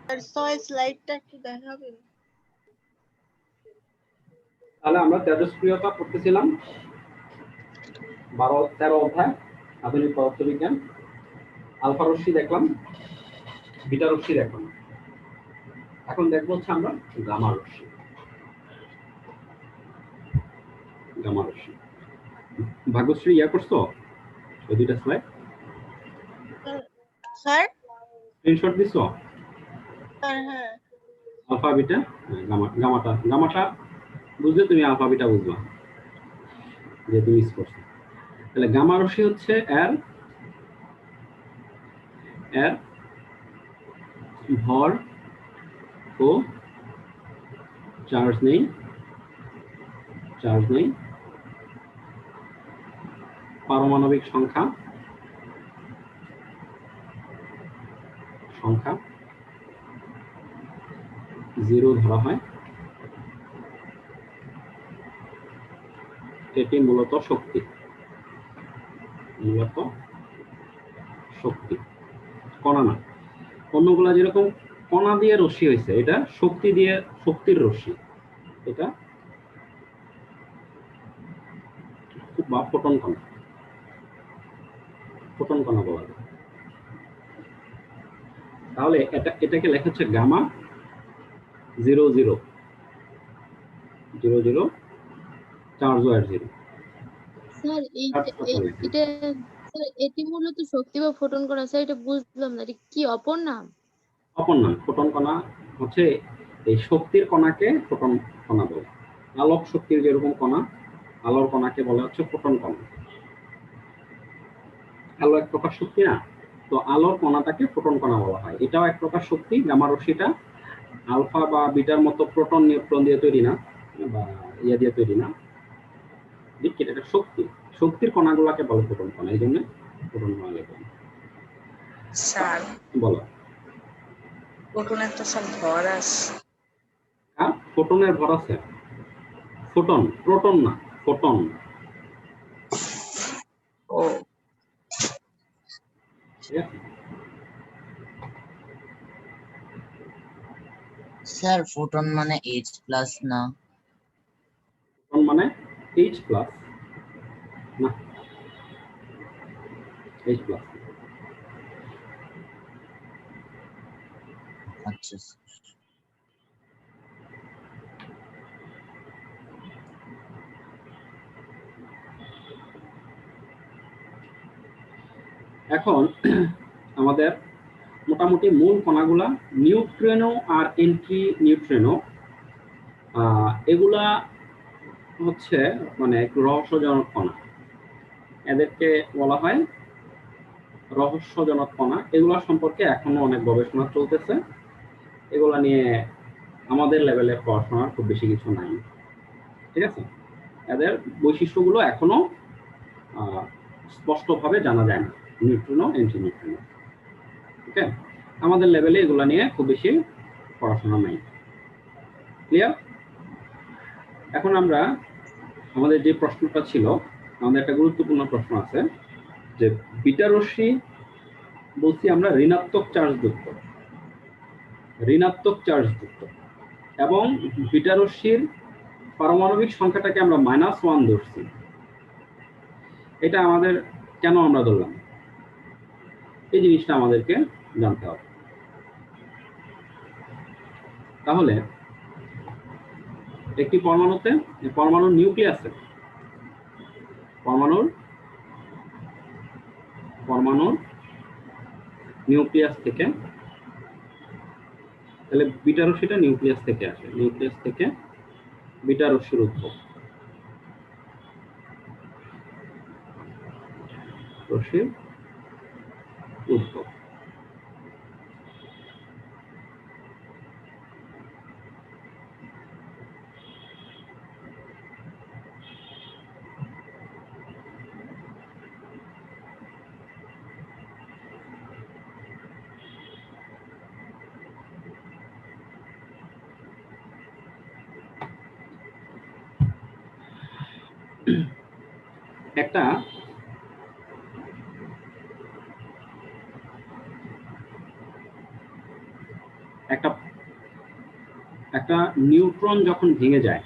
আর 6 স্লাইডটা একটু দেখাবেন? তাহলে আমরা তেজস্ক্রিয়তা পড়তেছিলাম 12-13 অধ্যায় আধুনিক পদার্থবিজ্ঞান। আলফা রশ্মি দেখলাম, বিটা রশ্মি দেখলাম। এখন দেখবো হচ্ছে আমরা গামা রশ্মি। গামা রশ্মি ভাগ্যশ্রী ইয়া করছো ওই দুইটা স্লাইড স্যার স্ক্রিনশট দিছো? স্যার হ্যাঁ। আলফা বিটা গামাটা বুঝলে তুমি আলফা বিটা বুঝবা যে তুমি ইউজ করছো। তাহলে গামা রশ্মি হচ্ছে এর ভর ও চার্জ নেই পারমাণবিক সংখ্যা 0 ধরা হয়। এটি মূলত শক্তি কণা না। অন্যগুলা যেরকম কণা দিয়ে রশ্মি হয়েছে, এটা শক্তির রশ্মি। এটা বা ফোটন কণা বলা যায়। তাহলে এটাকে লেখা হচ্ছে গামা 00 চার্জ ওয়ার 0। স্যার এটা স্যার এটি মূলত শক্তি বা ফোটন কণা। স্যার এটা বুঝলাম না, এটা কি অপর নাম? ফোটন কণা হচ্ছে এই শক্তির কণাকে ফোটন কণা বলে। আলোক শক্তির যেরকম কণা, আলোর কণাকে বলা হচ্ছে ফোটন কণা। আলো এক প্রকার শক্তি না, তো আলোর কণাটাকে ফোটন কণা বলা হয়। এটাও এক প্রকার শক্তি। গামা রশ্মিটা আলফা বা বিটার মতো প্রোটন নিউট্রন দিয়ে তৈরি না, বা ইয়া দিয়ে তৈরি না। এটা শক্তির কণাগুলোকে বলে ফোটন কণা, এই জন্য ফোটন কণা লেখা। স্যার বলো। ফোটনের তো সব ভর আছে। হ্যাঁ, ফোটনের ভর আছে। প্রোটন না, ফোটন। ও স্যার ফোটন মানে H প্লাস না? ফোটন মানে H প্লাস না, H প্লাস। আচ্ছা এখন আমাদের মোটামুটি মূল কণাগুলা নিউট্রিনো আর এন্টি নিউট্রিনো, এগুলা হচ্ছে মানে একটু রহস্যজনক কণা। এদেরকে বলা হয় রহস্যজনক কণা। এগুলা সম্পর্কে এখনো অনেক গবেষণা চলতেছে। এগুলা নিয়ে আমাদের লেভেলে পড়াশোনার খুব বেশি কিছু নাই, ঠিক আছে। এদের বৈশিষ্ট্যগুলো এখনো স্পষ্টভাবে জানা যায় না, নিউট্রিনো এন্টি নিউট্রিনো। ওকে, আমাদের লেভেলে এগুলা নিয়ে খুব বেশি পড়াশোনা নাই। ক্লিয়ার? এখন আমরা আমাদের যে প্রশ্নটা ছিল, আমাদের একটা গুরুত্বপূর্ণ প্রশ্ন আছে যে বিটা রশ্মি বলছি আমরা ঋণাত্মক চার্জযুক্ত এবং বিটা রশ্মির পারমাণবিক সংখ্যাটাকে আমরা -1 ধরছি। এটা আমাদের কেন আমরা ধরলাম, এই জিনিসটা আমাদেরকে জানতে হবে। তাহলে একটি পরমাণুর নিউক্লিয়াসে পরমাণুর নিউক্লিয়াস থেকে, তাহলে বিটা রশ্মিটা নিউক্লিয়াস থেকে আসে, নিউক্লিয়াস থেকে বিটা রশ্মির উদ্ভব। একটা একটা একটা নিউট্রন যখন ভেঙে যায়,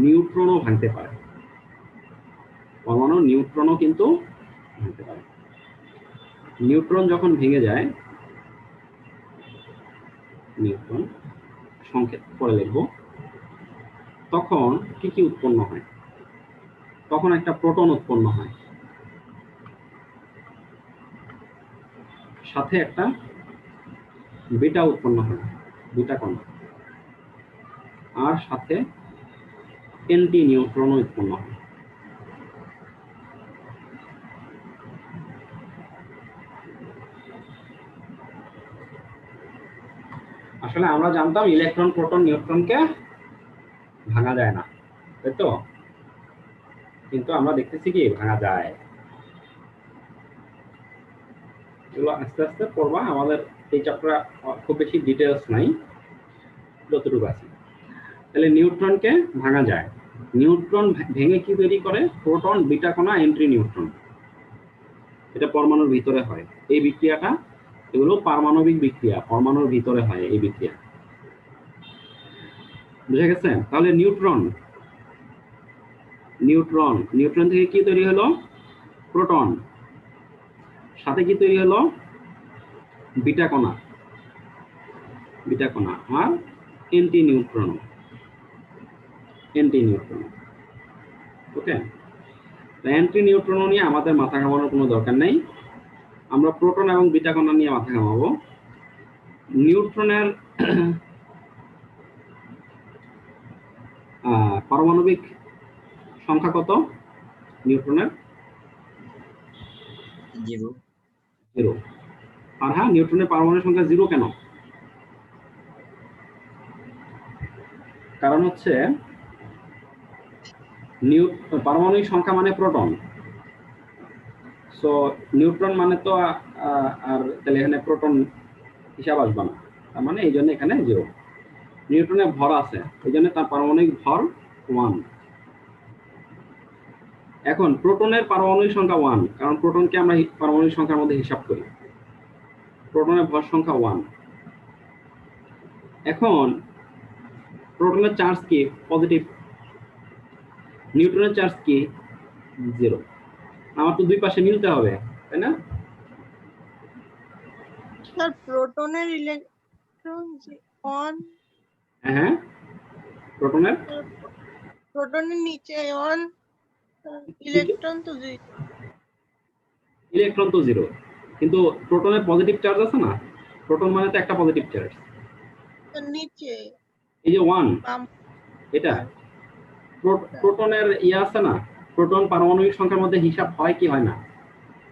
নিউট্রনও ভাঙতে পারে, পরমাণু নিউট্রনও কিন্তু ভাঙতে পারে। নিউট্রন যখন ভেঙে যায়, নিউট্রন সংকেত পরে লিখব, তখন কি কি উৎপন্ন হয়? তখন একটা প্রোটন উৎপন্ন হয়, সাথে একটা বিটা উৎপন্ন হয়, বিটা কণা, আর সাথে এন্টি নিউট্রনও উৎপন্ন হয়। আসলে আমরা জানতাম ইলেকট্রন, প্রোটন, নিউট্রনকে ভাঙা যায় না, তাই তো? কিন্তু আমরা দেখতেছি কি ভাঙা যায়। এগুলো আস্তে আস্তে পড়বা, আমাদের এই চ্যাপ্টারে খুব বেশি ডিটেইলস নাই, যতটুকু আছে। তাহলে নিউট্রনকে ভাঙা যায়। নিউট্রন ভেঙে কি তৈরি করে? প্রোটন, বিটা কণা, এন্টি নিউট্রন। এটা পরমাণুর ভিতরে হয় এই বিক্রিয়াটা। এগুলো পারমাণবিক বিক্রিয়া, পরমাণুর ভিতরে হয় এই বিক্রিয়া। বুঝা গেছে? তাহলে নিউট্রন থেকে কি তৈরি হলো? প্রোটন, সাথে কি তৈরি হলো? বিটা কণা আর এন্টি নিউট্রন। ওকে, অ্যান্টি নিউট্রন নিয়ে আমাদের মাথা ঘামানোর কোনো দরকার নেই। আমরা প্রোটন এবং বিটা কণা নিয়ে মাথা ঘামাবো। নিউট্রনের পারমাণবিক সংখ্যা কত? নিউট্রনের 0। আর হ্যাঁ, নিউট্রনের পারমাণবিক সংখ্যা 0 কেন? কারণ হচ্ছে পারমাণবিক সংখ্যা মানে প্রোটন, সো নিউট্রন মানে তো আর তাহলে এখানে প্রোটন হিসাব আসবে না, তার মানে এই জন্য এখানে 0। নিউট্রনের ভর আছে, এই জন্য তার পারমাণবিক ভর 1। এখন প্রোটনের পারমাণবিক সংখ্যা 1, কারণ প্রোটনকে আমরা পারমাণবিক সংখ্যার মধ্যে হিসাব করি। প্রোটনের ভর সংখ্যা 1। এখন প্রোটনের চার্জ কি? পজিটিভ। নিউট্রনের চার্জ কি? 0। আমার তো দুই পাশে মিলতে হবে, তাই না? স্যার প্রোটনের ইলেকট্রন 1, হ্যাঁ, প্রোটনের নিচে 1, ইলেকট্রন তো 0। ইলেকট্রন তো 0, কিন্তু প্রোটনের পজিটিভ চার্জ আছে না? প্রোটন মানে তো একটা পজিটিভ চার্জ। নিচে এই যে 1, বাম। এটা প্রোটনের আছে না? প্রোটন পারমাণবিক সংখ্যার মধ্যে হিসাব হয় কি হয় না?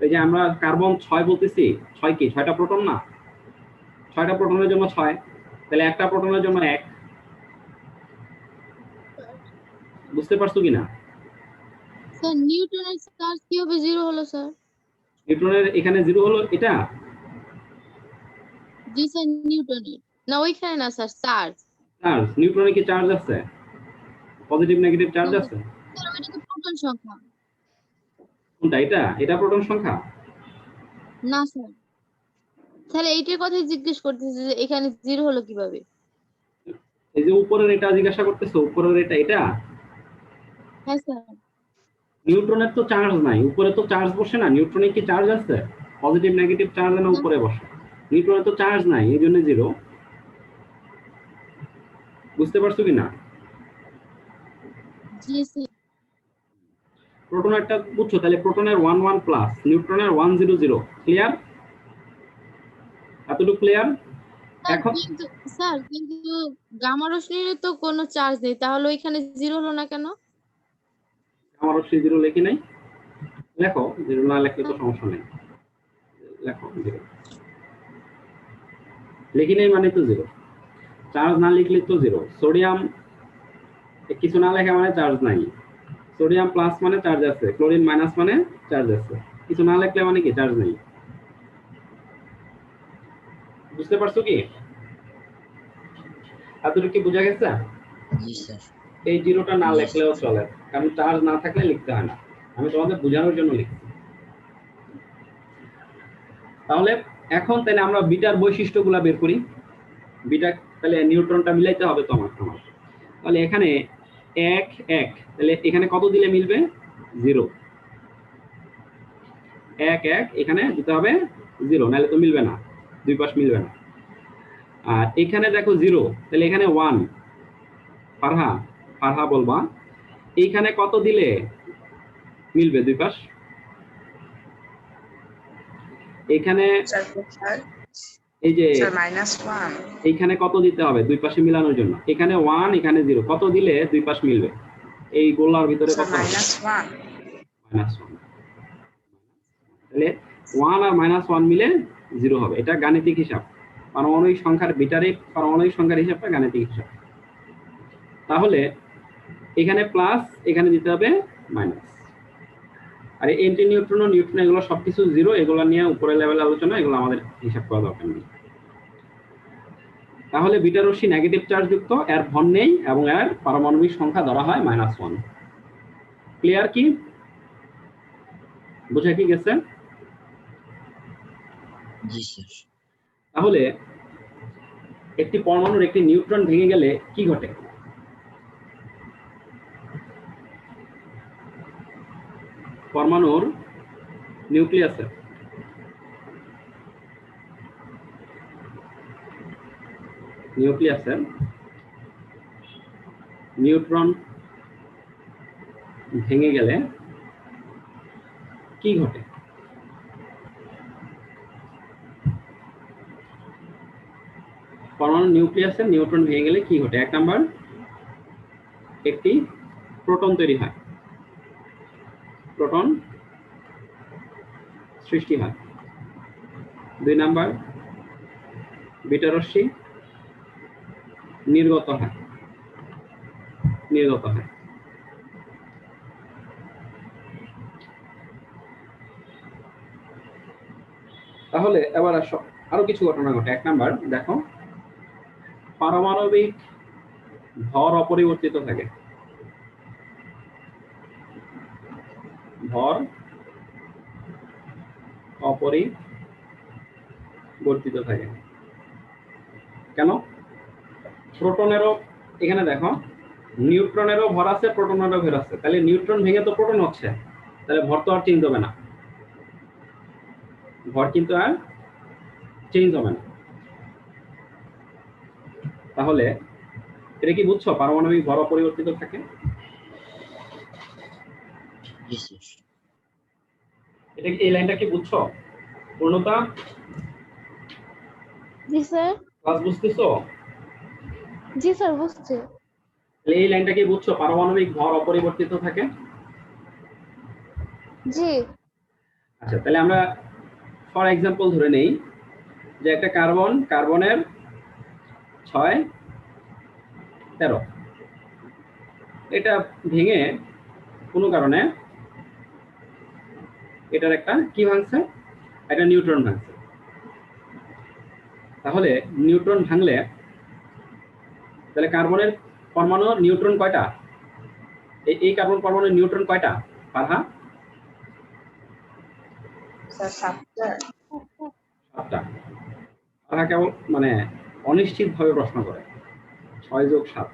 এই যে আমরা কার্বন 6 বলতেছি, 6 কি? 6টা প্রোটন না? 6টা প্রোটনের জন্য 6, তাহলে একটা প্রোটনের জন্য 1। বুঝতে পারছো কিনা? স্যার নিউটনের চার্জ কিভাবে 0 হলো স্যার? নিউটনের এখানে 0 হলো এটা? জি স্যার, নিউটনের না, ওইখানে না স্যার, চার্জ। চার্জ, নিউটনে কি চার্জ আছে? পজিটিভ নেগেটিভ চার্জ আছে? স্যার ওইটা তো প্রোটন সংখ্যা। কোনটা? এটা প্রোটন সংখ্যা না স্যার, তাহলে এইটার কথাই জিজ্ঞেস করতেছি যে এখানে 0 হলো কিভাবে? এই যে উপরের এটা জিজ্ঞাসা করতেছো, উপরের এটা হ্যাঁ স্যার। নিউট্রনের তো চার্জ নাই, উপরে তো চার্জ বসে না। নিউট্রনে কি চার্জ আছে? পজিটিভ নেগেটিভ চার্জ না উপরে বসে? নিউট্রনে তো চার্জ নাই, এই জন্য 0। বুঝতে পারছো কিনা? জি স্যার। প্রোটনেরটা বুঝছো? তাহলে প্রোটনের 1 1 প্লাস, নিউট্রনের 1 0 0। ক্লিয়ার? এতটুকু ক্লিয়ার? এখন স্যার কিন্তু গামা রশ্মির তো কোনো চার্জ নেই, তাহলে ওইখানে 0 হলো না কেন? আমার 0 লেখি নাই, লেখো। 0 না লেখলে তো সমস্যা নেই, লেখো 0। লিখি নাই মানে তো 0, চার্জ না লিখলে তো 0। সোডিয়াম কিছু না লেখা মানে চার্জ নাই। সোডিয়াম প্লাস মানে চার্জ আছে, ক্লোরিন মাইনাস মানে চার্জ আছে। কিছু না লিখলে মানে কি চার্জ নেই। বুঝতে পারছো কি? এতটুকু কি বোঝা গেছে? জি স্যার। এই 0টা না লিখলেও চলে, কারণ চার্জ না থাকলে লিখতে হয় না। আমি তোমাদের বোঝানোর জন্য লিখছি। তাহলে এখন তাহলে আমরা বিটার বৈশিষ্ট্যগুলো বের করি। বিটা তাহলে নিউট্রনটা মিলাইতে হবে তো আমার। তাহলে এখানে 1 1, তাহলে এখানে কত দিলে মিলবে? 0। 1 1 এখানে দিতে হবে 0, নাহলে তো মিলবে না, দুই পাশ মিলবে না। আর এখানে দেখো 0, তাহলে এখানে 1। ফারহা বলবা এইখানে কত দিলে মিলবে দুই পাশ? এখানে স্যার এই যে -1 এইখানে কত দিতে হবে দুই পাশে মিলানোর জন্য? এখানে 1, এখানে 0, কত দিলে দুই পাশ মিলবে? এই গোলার ভিতরে কত? -1 -1। তাহলে 1 আর -1 মিলে 0 হবে। এটা গাণিতিক হিসাব। পারমাণবিক সংখ্যার বিটারে পারমাণবিক সংখ্যার হিসাবটা গাণিতিক হিসাব। তাহলে এখানে প্লাস, এখানে দিতে হবে মাইনাস। আর এন্টি নিউট্রন ও নিউট্রন এগুলো সবকিছু 0, এগুলো নিয়ে উপরে লেভেলে আলোচনা, এগুলো আমাদের হিসাব করা দরকার নেই। তাহলে বিটা রশ্মি নেগেটিভ চার্জ যুক্ত, এর ভর নেই এবং এর পারমাণবিক সংখ্যা ধরা হয় -1। ক্লিয়ার কি? বুঝা কি গেছে? জি স্যার। তাহলে একটি পরমাণুর একটি নিউট্রন ভেঙে গেলে কি ঘটে? পরমাণুর নিউক্লিয়াসে নিউট্রন ভেঙে গেলে কি ঘটে? পরমাণু নিউক্লিয়াসে নিউট্রন ভেঙে গেলে কি ঘটে? 1 নাম্বার, একটি প্রোটন তৈরি হয়, প্রোটন সৃষ্টি হয়। 2 নাম্বার, বিটা রশ্মি নির্গত হয়। তাহলে এবার আসো আরো কিছু ঘটনা ঘটে। 1 নাম্বার দেখো, পারমাণবিক ভর অপরিবর্তিত থাকে। ভর অপরিবর্তিত থাকে কেন? প্রোটনেরও এখানে দেখো, নিউট্রনেরও ভর আছে, প্রোটনেরও ভর আছে। তাহলে নিউট্রন ভেঙে তো প্রোটন হচ্ছে, তাহলে ভর তো আর চেঞ্জ হবে না, ভর কিন্তু আর চেঞ্জ হবে না। তাহলে এটা কি বুঝছো? পারমাণবিক ভর অপরিবর্তিত থাকে। জি স্যার। এটা এই লাইনটা কি বুঝছো? পূর্ণতা জি স্যার। ক্লাস বুঝতেছো? জি স্যার বুঝছি। তাহলে এই লাইনটা কি বুঝছো? পারমাণবিক ভর অপরিবর্তিত থাকে। জি। আচ্ছা, তাহলে আমরা ফর এক্সাম্পল ধরে নেই যে একটা কার্বনের 6 13, এটা ভেঙে কোনো কারণে এটার একটা কি ভাঙছে? একটা নিউট্রন ভাঙছে। তাহলে নিউট্রন ভাঙলে তাহলে কার্বনের পরমাণুর নিউট্রন কয়টা? এই কার্বন পরমাণুর নিউট্রন কয়টা? পারহা? স্যার 7টা। 7টা। পারহা কেবল মানে অনিশ্চিত ভাবে প্রশ্ন করে। 6 যোগ 7,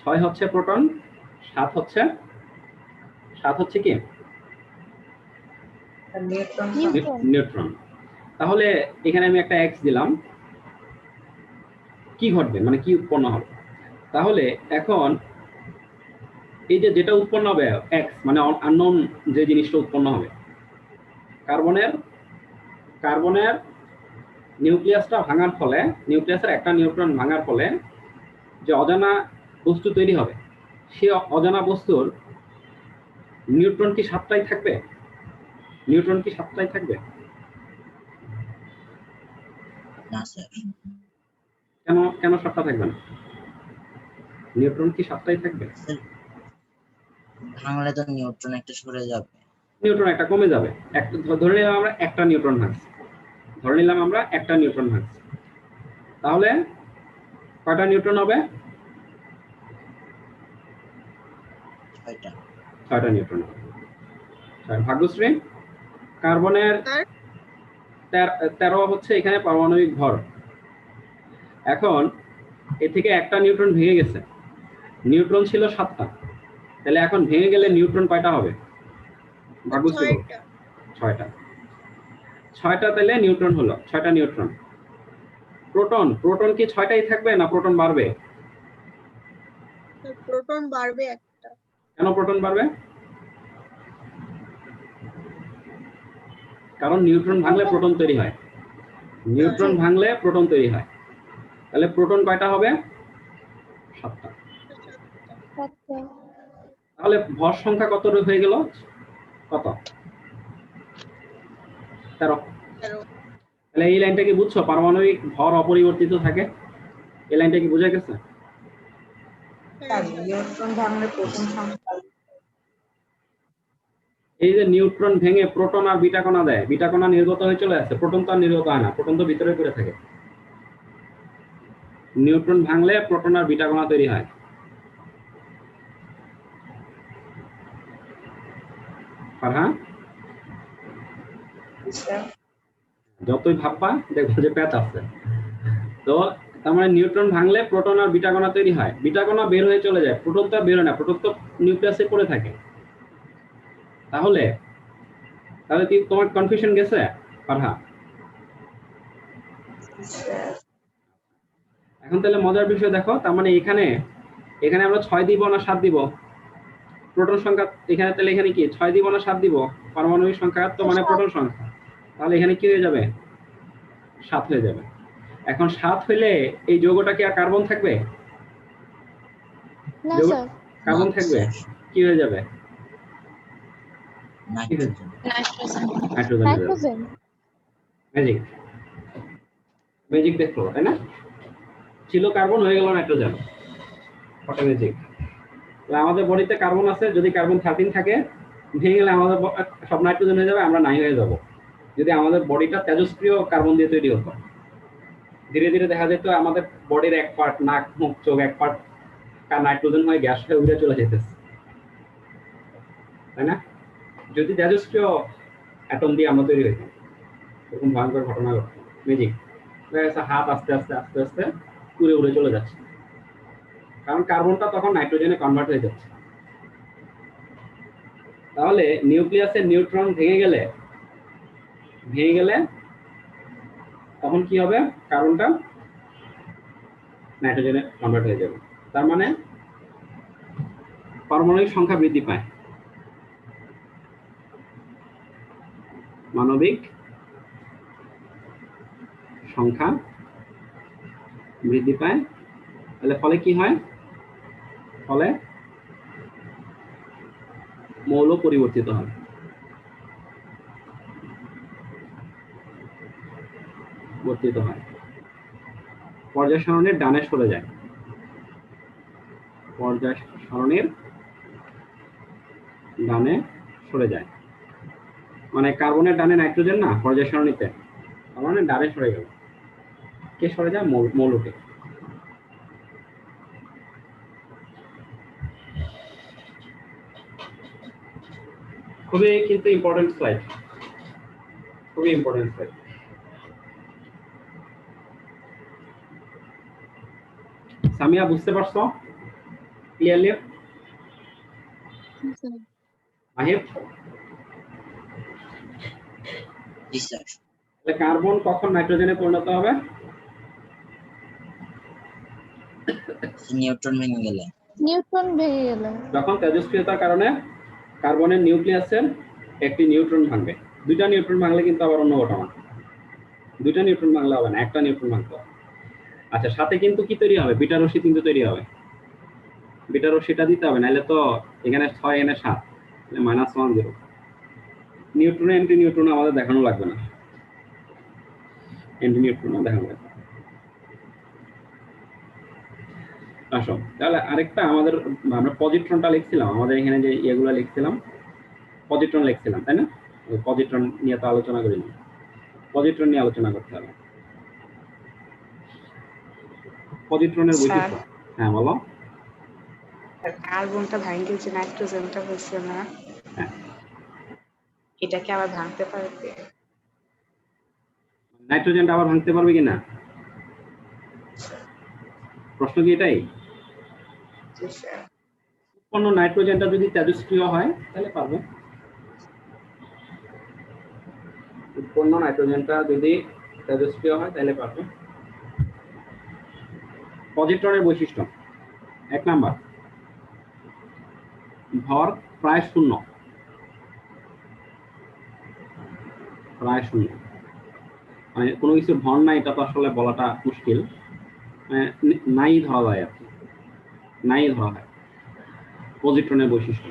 6 হচ্ছে প্রোটন, 7 হচ্ছে কি? নিউট্রন। তাহলে এখানে আমি একটা x দিলাম, কি ঘটবে মানে কি উৎপন্ন হবে? তাহলে এখন এই যে যেটা উৎপন্ন হবে x মানে আননোন যে জিনিসটা উৎপন্ন হবে, কার্বনের নিউক্লিয়াসটা ভাঙার ফলে, নিউক্লিয়াসের একটা নিউট্রন ভাঙার ফলে যে অজানা বস্তু তৈরি হবে, সেই অজানা বস্তুর নিউট্রন কি 7টাই থাকবে? না স্যার। কেন 7টা থাকবে না? নিউট্রন কি 7টাই থাকবে? স্যার ভাঙলে তো নিউট্রন একটা সরে যাবে। নিউট্রন একটা কমে যাবে। ধরে নিলাম আমরা একটা নিউট্রন ভাঙছি, তাহলে কয়টা নিউট্রন হবে? 6টা। 6টা নিউট্রন হবে। ভাগ্যশ্রী, কার্বনের স্যার 13 হচ্ছে এখানে পারমাণবিক ভর। এখন এ থেকে একটা নিউট্রন ভেঙে গেছে, নিউট্রন ছিল 7টা, তাহলে এখন ভেঙে গেলে নিউট্রন কয়টা হবে? ভাগ বুঝতে পারো? 6টা। 6টা। 6টা তাহলে নিউট্রন হলো, 6টা নিউট্রন। প্রোটন, প্রোটন কি 6টাই থাকবে না প্রোটন বাড়বে? স্যার প্রোটন বাড়বে একটা। কেন প্রোটন বাড়বে? কারণ নিউট্রন ভাঙলে প্রোটন তৈরি হয়, নিউট্রন ভাঙলে প্রোটন তৈরি হয়। তাহলে প্রোটন কয়টা হবে? 7টা। 7টা। তাহলে ভর সংখ্যা কত হয়ে গেল? কত? 13। 13। তাহলে এই লাইনটা কি বুঝছো? পারমাণবিক ভর অপরিবর্তিত থাকে, এই লাইনটা কি বোঝা গেছে? হ্যাঁ স্যার। নিউট্রন ভাঙলে প্রথম সংখ্যা এই যে নিউট্রন ভেঙে প্রোটন আর বিটা কণা দেয়, বিটা কণা নির্গত হয়ে চলে আসে, প্রোটন তো আর নির্গত হয় না, প্রোটন তো ভিতরে পড়ে থাকে। নিউট্রন ভাঙলে প্রোটন আর বিটা কণা তৈরি হয়। হ্যাঁ, যতই ভাববা দেখবো যে প্যাচ আছে। তো তার মানে নিউট্রন ভাঙলে প্রোটন আর বিটা কণা তৈরি হয়, বিটা কণা বের হয়ে চলে যায়, প্রোটন তো আর বের হয় না, প্রোটন তো নিউক্লিয়াসে পড়ে থাকে। তাহলে তাহলে কি তোমার কনফিউশন গেছে ফারহা? এখন তাহলে মজার বিষয় দেখো, তার মানে এখানে আমরা 6 দিব না 7 দিব? প্রোটন সংখ্যা এখানে, তাহলে এখানে কি 6 দিব না 7 দিব? পারমাণবিক সংখ্যা তো মানে প্রোটন সংখ্যা, তাহলে এখানে কি হয়ে যাবে? 7 হয়ে যাবে। এখন 7 হইলে এই যৌগটা কি আর কার্বন থাকবে? না যৌগ স্যার, কার্বন না, থাকবে, স্যার। কি হয়ে যাবে? নাইট্রোজেন। নাইট্রোজেন। নাইট্রোজেন হয়ে যাবে। নাইট্রোজেন। ম্যাজিক, ম্যাজিক দেখো, তাই না? ছিল কার্বন, হয়ে গেল নাইট্রোজেন, কত ম্যাজিক। তাহলে আমাদের বডিতে কার্বন আছে, যদি কার্বন 13 থাকে, ভেঙে গেলে আমাদের সব নাইট্রোজেন হয়ে যাবে, আমরা নাই হয়ে যাব। যদি আমাদের বডিটা তেজস্ক্রিয় কার্বন দিয়ে তৈরি হতো, ধীরে ধীরে দেখা যেত আমাদের বডির এক পার্ট, নাক মুখ চোখ এক পার্ট নাইট্রোজেন হয়ে গ্যাস হয়ে উড়ে চলে যেতেছে, তাই না? যদি তেজস্ক্রিয় অ্যাটম দিয়ে আমরা তৈরি হইতাম, এরকম ভয়ঙ্কর ঘটনা ঘটতো। ম্যাজিক, দেখা যাচ্ছে হাত আস্তে আস্তে আস্তে আস্তে উড়ে উড়ে চলে যাচ্ছে, কারণ কার্বনটা তখন নাইট্রোজেনে কনভার্ট হয়ে যাচ্ছে। তাহলে নিউক্লিয়াসের নিউট্রন ভেঙে গেলে তখন কি হবে? কার্বনটা নাইট্রোজেনে কনভার্ট হয়ে যাবে। তার মানে পারমাণবিক সংখ্যা বৃদ্ধি পায়, মানবিক সংখ্যা বৃদ্ধি পায়। তাহলে ফলে কি হয়? ফলে মৌল পরিবর্তিত হয়। পর্যায় সারণীর ডানে সরে যায়, পর্যায় সারণীর ডানে সরে যায়, মানে কার্বনের ডানে নাইট্রোজেন না পর্যায় সারণীতে, তার মানে ডানে সরে গেল। কে সরে যায়? মৌলটি। খুবই কিন্তু ইম্পর্টেন্ট স্লাইড, খুবই ইম্পর্টেন্ট স্লাইড। সামিয়া বুঝতে পারছো ক্লিয়ারলি? মাহিব, জি স্যার। তাহলে কার্বন কখন নাইট্রোজেনে পরিণত হবে? নিউট্রন ভেঙে গেলে। নিউট্রন ভেঙে গেল। যখন তেজস্ক্রিয়তার কারণে কার্বনের নিউক্লিয়াসের একটি নিউট্রন ভাঙবে। দুইটা নিউট্রন ভাঙলে কিন্তু আবার অন্য ঘটনা, দুইটা নিউট্রন ভাঙলে হবে না, একটা নিউট্রন ভাঙতে হবে। আচ্ছা, সাথে কিন্তু কি তৈরি হবে? বিটা রশ্মি কিন্তু তৈরি হবে, বিটা রশ্মিটা দিতে হবে, নাহলে তো এখানে 6 এখানে 7, -1 0। নিউট্রন অ্যান্টি নিউট্রন আমাদের দেখানো লাগবে না, অ্যান্টি নিউট্রন দেখানো লাগবে। আসো তাহলে আরেকটা, আমরা পজিট্রনটা লিখছিলাম, আমাদের এখানে যে ইয়েগুলো লিখছিলাম, পজিট্রন লিখছিলাম, তাই না? ওই পজিট্রন নিয়ে তো আলোচনা করিনি, পজিট্রন নিয়ে আলোচনা করতে হবে। পজিট্রনের বৈশিষ্ট্য, হ্যাঁ বলো। কার্বনটা ভাঙে যে নাইট্রোজেনটা হয়েছে না, হ্যাঁ, এটাকে আবার ভাঙতে পারবে? নাইট্রোজেনটা আবার ভাঙতে পারবে কিনা? প্রশ্ন কি এটাই? জি স্যার। উৎপন্ন নাইট্রোজেনটা যদি তেজস্ক্রিয় হয় তাহলে পারবে। উৎপন্ন নাইট্রোজেনটা যদি তেজস্ক্রিয় হয় তাহলে পারবে। পজিট্রনের বৈশিষ্ট্য 1 নাম্বার, ভর প্রায় শূন্য। প্রায় শূন্য মানে কোনো কিছু ভর নাই এটা তো আসলে বলাটা মুশকিল, নাই ধরা যায় আর কি, নাই ধরা হয়। পজিট্রনের বৈশিষ্ট্য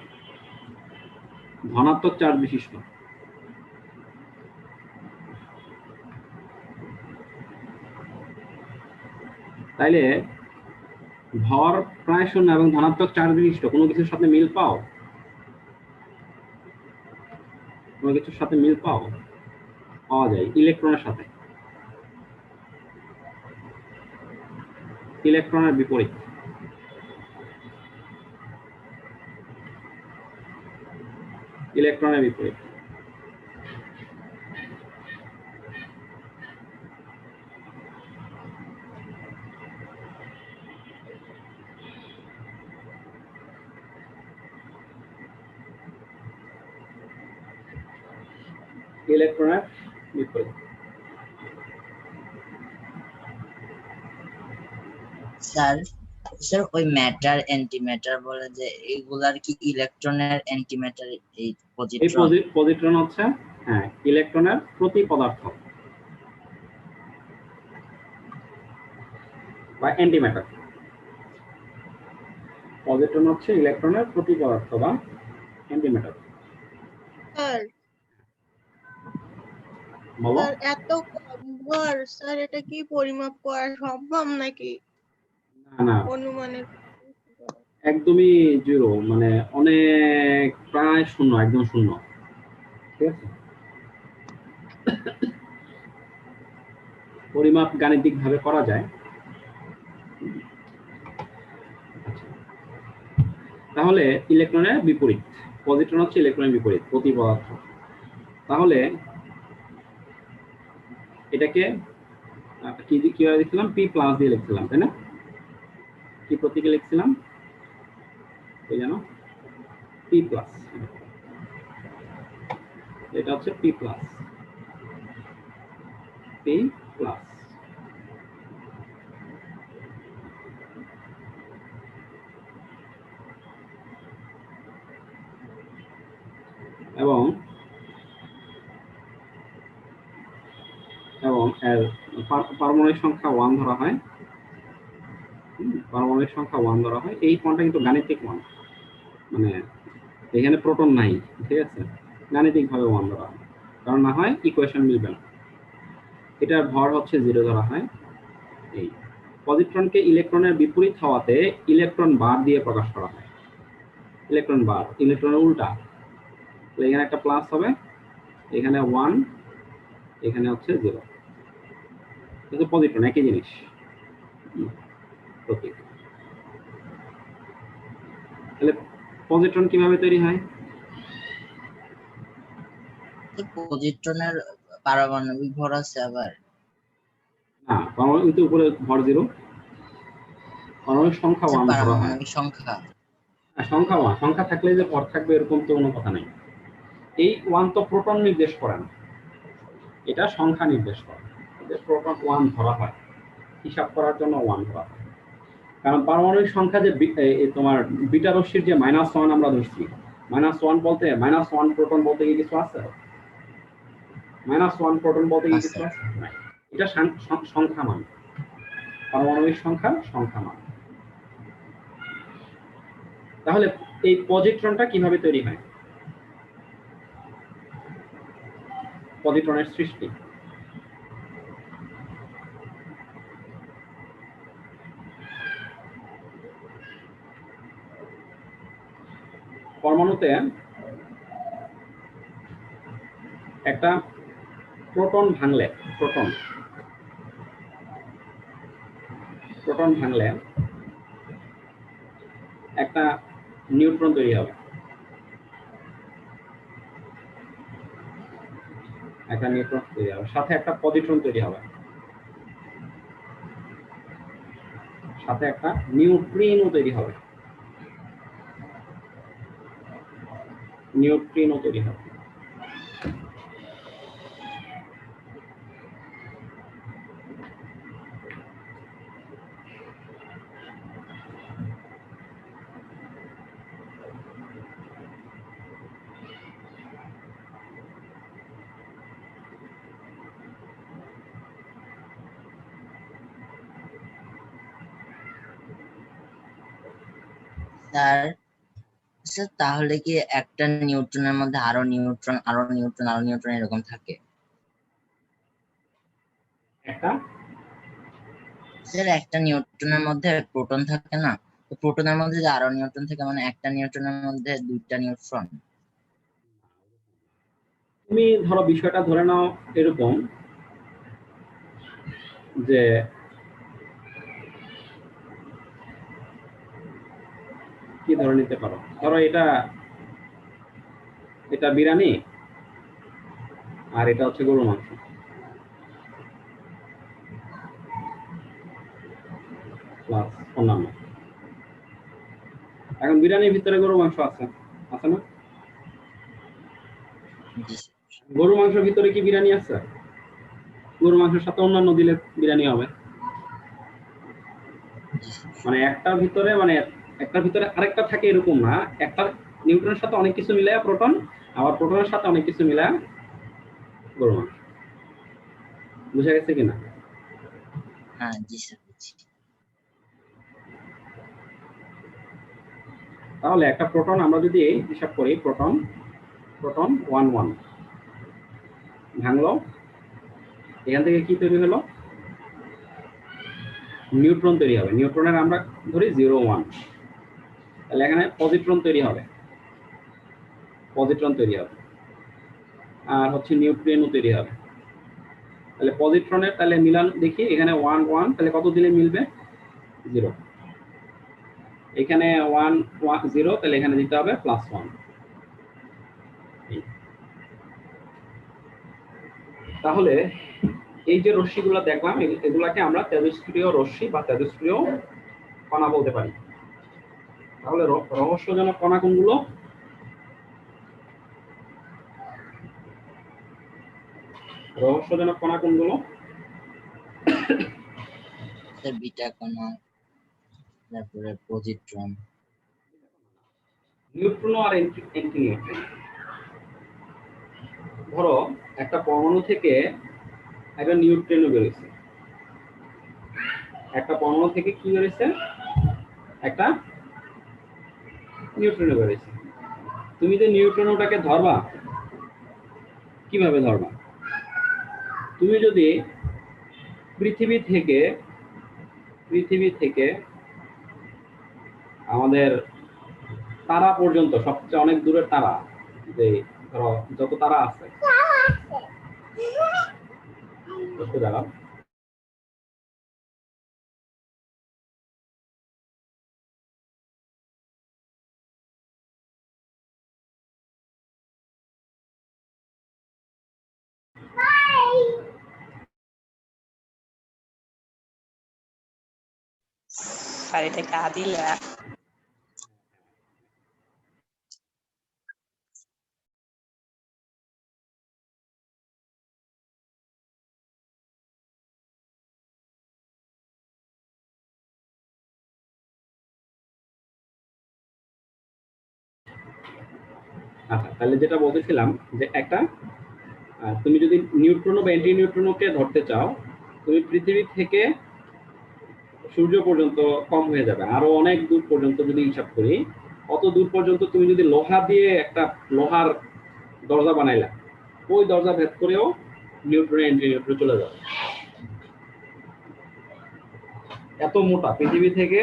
ধনাত্মক চার্জ বিশিষ্ট। তাইলে ভর প্রায় শূন্য এবং ধনাত্মক চার্জ বিশিষ্ট কোনো কিছুর সাথে মিল পাও? কোনো কিছুর সাথে মিল পাওয়া যায় ইলেকট্রনের সাথে। ইলেকট্রনের বিপরীত। ইলেকট্রনের বিপরীত ইলেকট্রনের বিপরীত। স্যার স্যার ওই ম্যাটার অ্যান্টিম্যাটার বলে যে এগুলার কি ইলেকট্রনের অ্যান্টিম্যাটার এই এই পজিট্রন? পজিট্রন হচ্ছে হ্যাঁ ইলেকট্রনের প্রতি পদার্থ বা অ্যান্টিম্যাটার। পজিট্রন হচ্ছে ইলেকট্রনের প্রতি পদার্থ বা অ্যান্টিম্যাটার। স্যার বলো। স্যার এত কম ভর স্যার, এটা কি পরিমাপ করা সম্ভব নাকি? না না অনুমানের একদমই জিরো, মানে অনেক প্রায় শূন্য, একদম শূন্য। ঠিক আছে, পরিমাপ গাণিতিক ভাবে করা যায়। তাহলে ইলেকট্রনের বিপরীত, পজিট্রন হচ্ছে ইলেকট্রনের বিপরীত প্রতি পদার্থ। তাহলে এটাকে কিভাবে লিখছিলাম? পি প্লাস দিয়ে লিখছিলাম, তাই না? কি প্রতীকে লিখছিলাম ওই জানো? P plus. এটা হচ্ছে পি প্লাস, পি প্লাস। এবং এর পারমাণবিক সংখ্যা 1 ধরা হয়। পারমাণবিক সংখ্যা 1 ধরা হয়। এই কোণটা কিন্তু গাণিতিক মান, মানে এখানে প্রোটন নাই, ঠিক আছে, গাণিতিক ভাবে 1 ধরা হয়, কারণ না হয় ইকুয়েশন মিলবে না। এটার ভর হচ্ছে 0 ধরা হয়। এই পজিট্রনকে ইলেকট্রনের বিপরীত হওয়াতে ইলেকট্রন বার দিয়ে প্রকাশ করা হয়। ইলেকট্রন বার, ইলেকট্রনের উল্টা। তো এখানে একটা প্লাস হবে, এখানে 1, এখানে হচ্ছে 0। কিন্তু পজিট্রন একই জিনিস, প্রতীক। তাহলে পজিট্রন কিভাবে তৈরি হয়? পজিট্রনের পারমাণবিক ভর আছে আবার? না, পারমাণবিক উপরে ভর 0, পারমাণবিক সংখ্যা 1 ধরা হয়। পারমাণবিক সংখ্যা সংখ্যা 1, সংখ্যা থাকলে যে ভর থাকবে এরকম তো কোনো কথা নেই। এই 1 তো প্রোটন নির্দেশ করে না, এটা সংখ্যা নির্দেশ করে যে প্রোটন 1 ধরা হয়, হিসাব করার জন্য 1 ধরা হয়। কারণ পারমাণবিক সংখ্যা যে তোমার বিটা রশ্মির যে -1 আমরা ধরছি, -1 বলতে -1 প্রোটন বলতে কি কিছু আছে? -1 প্রোটন বলতে কি কিছু আছে? না, এটা সংখ্যা মান, পারমাণবিক সংখ্যা মান। তাহলে এই পজিট্রনটা কিভাবে তৈরি হয়? পজিট্রনের সৃষ্টি পরমাণুতে একটা প্রোটন ভাঙলে, প্রোটন ভাঙলে একটা নিউট্রন তৈরি হবে। একটা নিউট্রন তৈরি হবে, সাথে একটা পজিট্রন তৈরি হবে, সাথে একটা নিউট্রিনো তৈরি হবে, নিউট্রিনো তৈরি হবে। স্যার স্যার তাহলে কি একটা নিউট্রনের মধ্যে আরো নিউট্রন আরো নিউট্রন আরো নিউট্রন এরকম থাকে? একটা স্যার একটা নিউট্রনের মধ্যে প্রোটন থাকে না, তো প্রোটনের মধ্যে যে আরো নিউট্রন থাকে মানে একটা নিউট্রনের মধ্যে দুইটা নিউট্রন। তুমি ধরো বিষয়টা ধরে নাও এরকম যে কি ধরে নিতে পারো, ধরো এটা এটা বিরিয়ানি আর এটা হচ্ছে গরুর মাংস প্লাস অন্যান্য। এখন বিরিয়ানির ভিতরে গরুর মাংস আছে, আছে না? জি গরুর মাংসের ভিতরে কি বিরিয়ানি আছে? গরুর মাংসের সাথে অন্যান্য দিলে বিরিয়ানি হবে। মানে একটার ভিতরে আরেকটা থাকে এরকম না, একটা নিউট্রনের সাথে অনেক কিছু মিলায় প্রোটন, আবার প্রোটনের সাথে অনেক কিছু মিলায় গরুর মাংস। বুঝা গেছে কিনা? হ্যাঁ জি স্যার বুঝছি। তাহলে একটা প্রোটন আমরা যদি হিসাব করি, প্রোটন 1 1 ভাঙলো, এখান থেকে কি তৈরি হলো? নিউট্রন তৈরি হবে। নিউট্রনের আমরা ধরি 0 1, তাহলে এখানে পজিট্রন তৈরি হবে, পজিট্রন তৈরি হবে, আর হচ্ছে নিউট্রিনো তৈরি হবে। তাহলে পজিট্রনের তাহলে মিলান দেখি, এখানে 1 1, তাহলে কত দিলে মিলবে? 0। এখানে 1 1 0, তাহলে এখানে দিতে হবে +1। তাহলে এই যে রশ্মিগুলো দেখলাম, এগুলাকে আমরা তেজস্ক্রিয় রশ্মি বা তেজস্ক্রিয় কণা বলতে পারি। তাহলে রহস্যজনক কণা কোনগুলো? রহস্যজনক কণা কোনগুলো? স্যার বিটা কণা, তারপরে পজিট্রন, নিউট্রিনো আর অ্যান্টিনিউট্রিনো। ধরো একটা পরমাণু থেকে একটা নিউট্রিনো বেরোচ্ছে, একটা পরমাণু থেকে কি বেরোচ্ছে? একটা নিউট্রিনো বেরোচ্ছে। তুমি যে নিউট্রিনোটাকে ধরবা, কিভাবে ধরবা? তুমি যদি পৃথিবী থেকে আমাদের তারা পর্যন্ত, সবচেয়ে অনেক দূরের তারা, যে ধরো যত তারা আছে, দাঁড়াও, স্যার এটা কি আদিলা? আচ্ছা, তাহলে যেটা বলতেছিলাম যে একটা তুমি যদি নিউট্রিনো বা অ্যান্টি নিউট্রিনোকে ধরতে চাও, তুমি পৃথিবী থেকে সূর্য পর্যন্ত কম হয়ে যাবে, আরো অনেক দূর পর্যন্ত যদি হিসাব করি, অত দূর পর্যন্ত তুমি যদি লোহা দিয়ে একটা লোহার দরজা বানাইলা, ওই দরজা ভেদ করেও নিউট্রন অ্যান্টি নিউট্রিনো চলে যাবে। এত মোটা পৃথিবী থেকে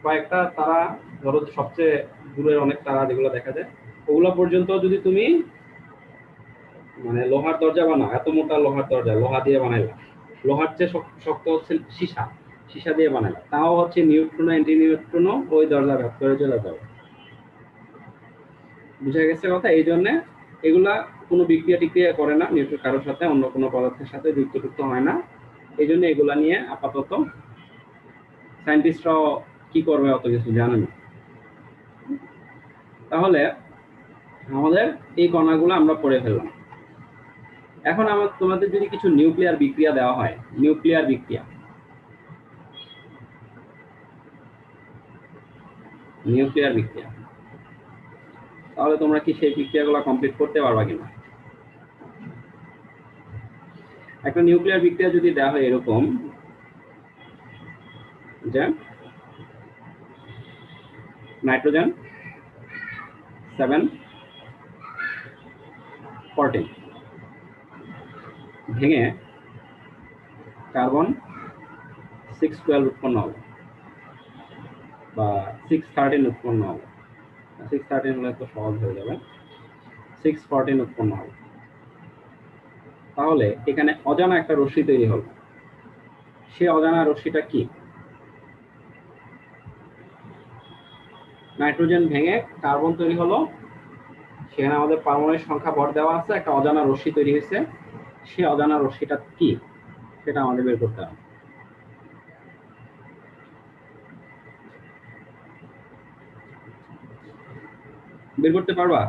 কয়েকটা তারা, ধরো সবচেয়ে দূরের অনেক তারা যেগুলো দেখা যায়, ওগুলো পর্যন্ত যদি তুমি মানে লোহার দরজা বানাও, এত মোটা লোহার দরজা লোহা দিয়ে বানাইলা, লোহার চেয়ে শক্ত হচ্ছে সীসা দিয়ে বানাইলা, তাও হচ্ছে নিউট্রিনো অ্যান্টি নিউট্রিনো ওই দরজা ভেদ করে চলে যাবে। বুঝা গেছে কথা? এই জন্য এগুলা কোনো বিক্রিয়া টিক্রিয়া করে না, নিউট্রন কারোর সাথে অন্য কোনো পদার্থের সাথে যুক্ত হয় না। এই জন্য এগুলা নিয়ে আপাতত সায়েন্টিস্টরাও কি করবে অত কিছু জানে না। তাহলে আমাদের এই কণাগুলো আমরা পড়ে ফেললাম। এখন তোমাদের যদি কিছু নিউক্লিয়ার বিক্রিয়া দেওয়া হয়, নিউক্লিয়ার বিক্রিয়া, তাহলে তোমরা কি সেই বিক্রিয়াগুলো কমপ্লিট করতে পারবা কিনা? একটা নিউক্লিয়ার বিক্রিয়া যদি দেওয়া হয় এরকম যে নাইট্রোজেন 714 ভেঙে কার্বন 612 উৎপন্ন হবে বা 613 উৎপন্ন হবে। 613 হলে তো সহজ হয়ে যাবে, 614 উৎপন্ন হবে। তাহলে এখানে অজানা একটা রশ্মি তৈরি হলো। সে অজানা রশ্মিটা কি? নাইট্রোজেন ভেঙে কার্বন তৈরি হলো, সেখানে আমাদের পারমাণবিক সংখ্যা ভর দেওয়া আছে, একটা অজানা রশ্মি তৈরি হয়েছে। সে অজানা রশ্মিটা কি সেটা আমাদের বের করতে হবে। বের করতে পারবা?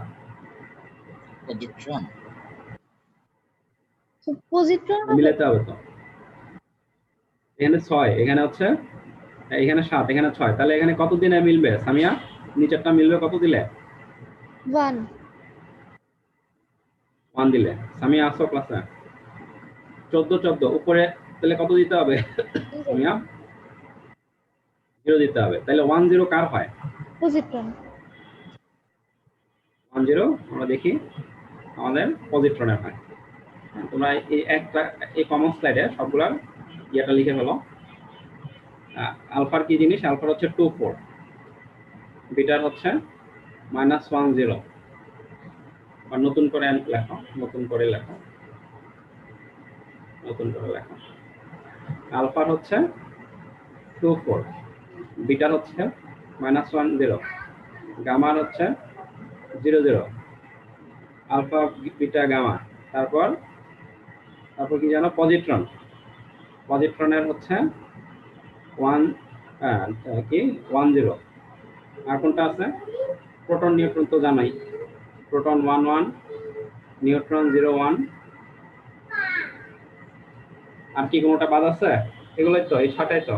পজিট্রন। পজিট্রন মিলাতে হবে তো। এখানে 6, এখানে হচ্ছে, এখানে 7, এখানে 6, তাহলে এখানে কত দিনে মিলবে সামিয়া? নিচেরটা মিলবে কত দিলে? 1 1 দিলে। সামিয়া আসো ক্লাসে? 14 উপরে তাহলে কত দিতে হবে সামিয়া? 0 দিতে হবে। তাহলে 10 কার হয়? পজিট্রন। 10 আমরা দেখি আমাদের পজিট্রনের হয়। তোমরা এই কমন স্লাইডে সবগুলার ইয়েটা লিখে ফেলো। আলফার কি জিনিস? আলফার হচ্ছে 24, বিটার হচ্ছে -10। আর নতুন করে লেখো, আলফার হচ্ছে 24, বিটার হচ্ছে -10, গামার হচ্ছে 00, আলফা বিটা গামা। তারপর কি জানো? পজিট্রনের হচ্ছে 10। আর কোনটা আছে? প্রোটন নিউট্রন তো জানাই, প্রোটন 11, নিউট্রন 01। আর কি কোনোটা বাদ আছে? এগুলোই তো, এই 6টাই তো,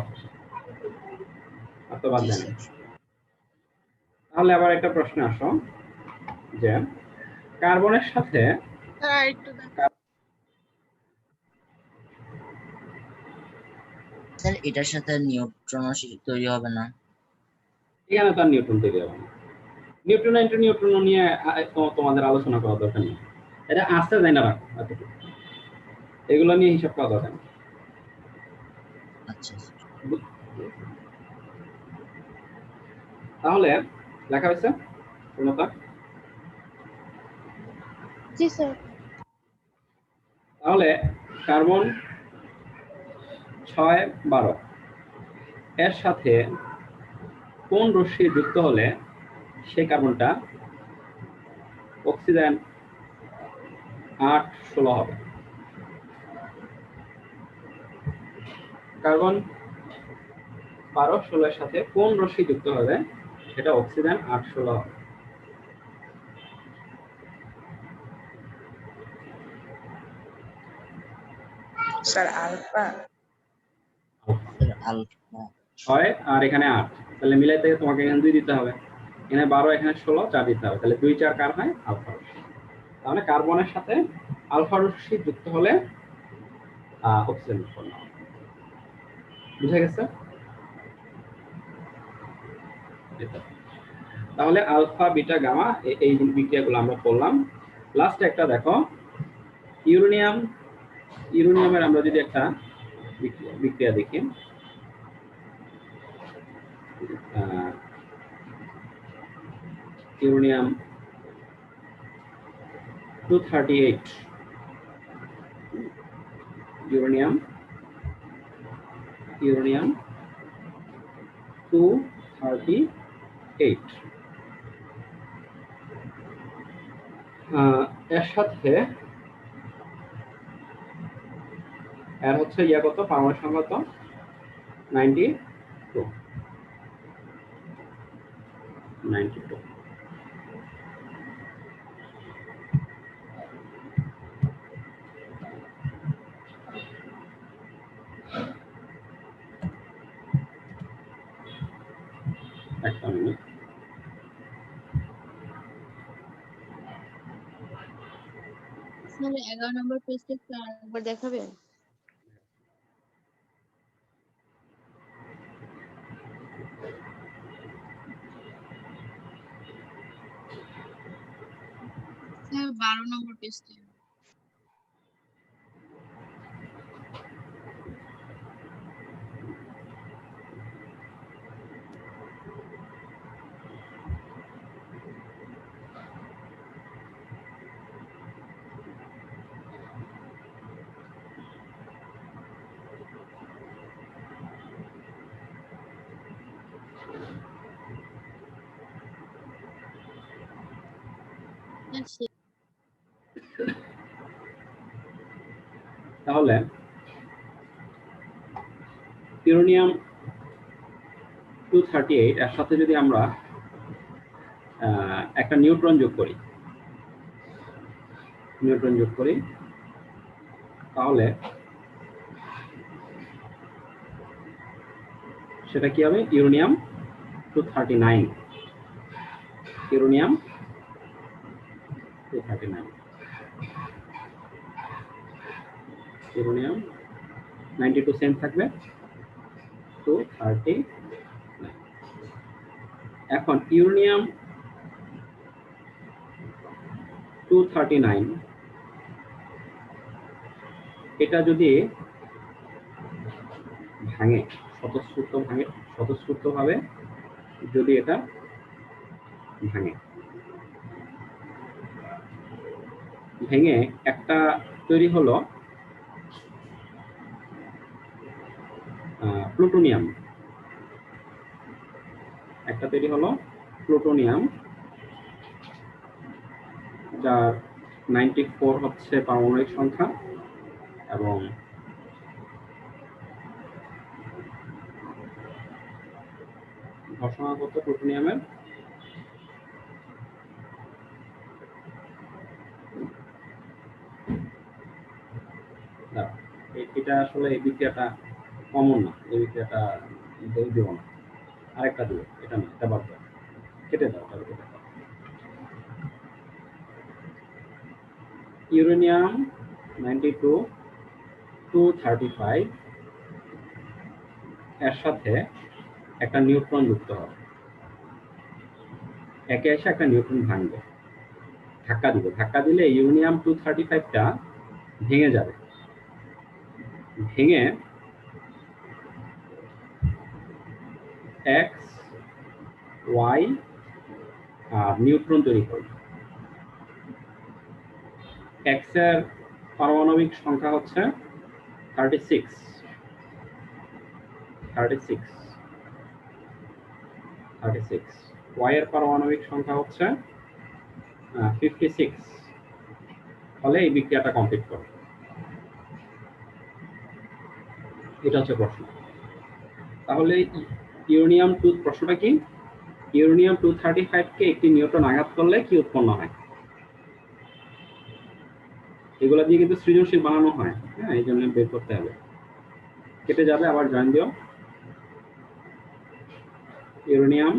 আর তো বাদ দেয়। তাহলে আবার একটা প্রশ্ন আসো যে কার্বনের সাথে স্যার এটার সাথে নিউট্রন তৈরি হবে না? এখানে তার নিউট্রন তৈরি হবে না। নিউট্রন নিয়ে তোমাদের আলোচনা করা দরকার নেই, এটা আসতে যায় না এতটুকু, এগুলো নিয়ে হিসাব করা দরকার নেই। আচ্ছা তাহলে লেখা হয়েছে পূর্ণতা? জি স্যার। তাহলে কার্বন 612 এর সাথে কোন রশ্মি যুক্ত হলে সেই কার্বনটা অক্সিজেন 8-16 হবে? কার্বন 12-16 এর সাথে কোন রশ্মি যুক্ত হবে সেটা অক্সিজেন 8-16 হবে? Sir alpha. আলফা 6 আর এখানে 8, তাহলে মিলাইতে তোমাকে এখানে 2 দিতে হবে, এখানে 12, এখানে 16, 4 দিতে হবে। তাহলে 2 4 কার হয়? আলফা রশ্মি। তাহলে কার্বনের সাথে আলফা রশ্মি যুক্ত হলে অক্সিজেন উৎপন্ন হবে। বুঝা গেছে? তাহলে আলফা বিটা গামা এই বিক্রিয়াগুলো আমরা করলাম। লাস্ট একটা দেখো, ইউরেনিয়ামের আমরা যদি একটা বিক্রিয়া দেখি, ইউরেনিয়াম 238, ইউরেনিয়াম 238 এর সাথে এর হচ্ছে ইয়া কত, পারমাণবিক সংখ্যা কত, 92 92। একটা মিনিট, স্যার 11 নম্বর পেজটা একটু আরেকবার দেখাবেন? স্যার 12 নম্বর পেজটা। তাহলে ইউরেনিয়াম 238 এর সাথে যদি আমরা একটা নিউট্রন যোগ করি, তাহলে সেটা কি হবে, ইউরেনিয়াম 239। ইউরেনিয়াম 239, ইউরেনিয়াম 92 সেন্ট থাকবে, 239। এখন ইউরেনিয়াম 239 এটা যদি ভাঙে, স্বতঃস্ফূর্তভাবে যদি এটা ভেঙে একটা তৈরি হলো প্লুটোনিয়াম, যার 94 হচ্ছে পারমাণবিক সংখ্যা এবং ঘর্ষণাগত প্লুটোনিয়ামের এটা আসলে এই বিক্রিয়াটা কমন না, এই বিক্রিয়াটা দেব না, আরেকটা দিও, এটা না, এটা বাদ দাও, কেটে দাও। ইউরেনিয়াম 92 235 এর সাথে একটা নিউট্রন যুক্ত হবে, একে এসে একটা নিউট্রন ভাঙবে, ধাক্কা দিলে ইউরেনিয়াম 235টা ভেঙে যাবে, ভেঙে এক্স ওয়াই আর নিউট্রন তৈরি করবে। এক্স এর পারমাণবিক সংখ্যা হচ্ছে 36, ওয়াই এর পারমাণবিক সংখ্যা হচ্ছে 56, ফলে এই বিক্রিয়াটা কমপ্লিট করে। এটা হচ্ছে প্রশ্ন। তাহলে ইউরেনিয়াম 2 প্রশ্নটা কি, ইউরেনিয়াম 235 কে একটি নিউট্রন আঘাত করলে কি উৎপন্ন হয়? এগুলা দিয়ে কিন্তু সৃজনশীল বানানো হয়, হ্যাঁ, এই জন্য বের করতে হবে। কেটে যাবে, আবার জয়েন দিও। ইউরেনিয়াম